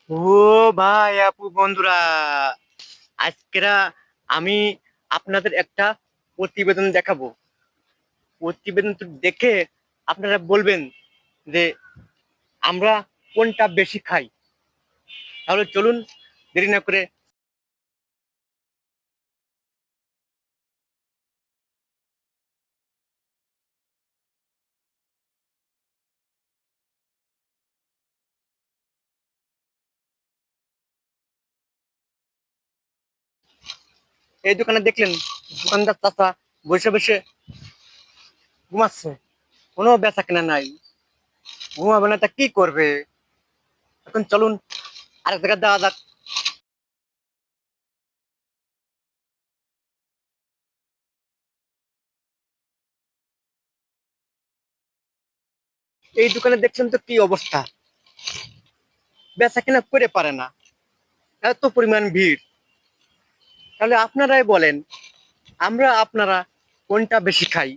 ও ভাই আপু বন্ধুরা, আজকেরা আমি আপনাদের একটা প্রতিবেদন দেখাবো। প্রতিবেদন তো দেখে আপনারা বলবেন যে আমরা কোনটা বেশি খাই। তাহলে চলুন দেরি না করে এই দোকানে দেখলেন দোকানদার চাচা বসে বসে ঘুমাচ্ছে, কোনো বেচা কেনা নাই। ঘুমাবে না তা কি করবে? এখন চলুন আরেক জায়গায় দেওয়া যাক। এই দোকানে দেখছেন তো কি অবস্থা, বেচা কেনা করে পারে না, এত পরিমাণ ভিড়। তাহলে আপনারাই বলেন আমরা আপনারা কোনটা বেশি খাই?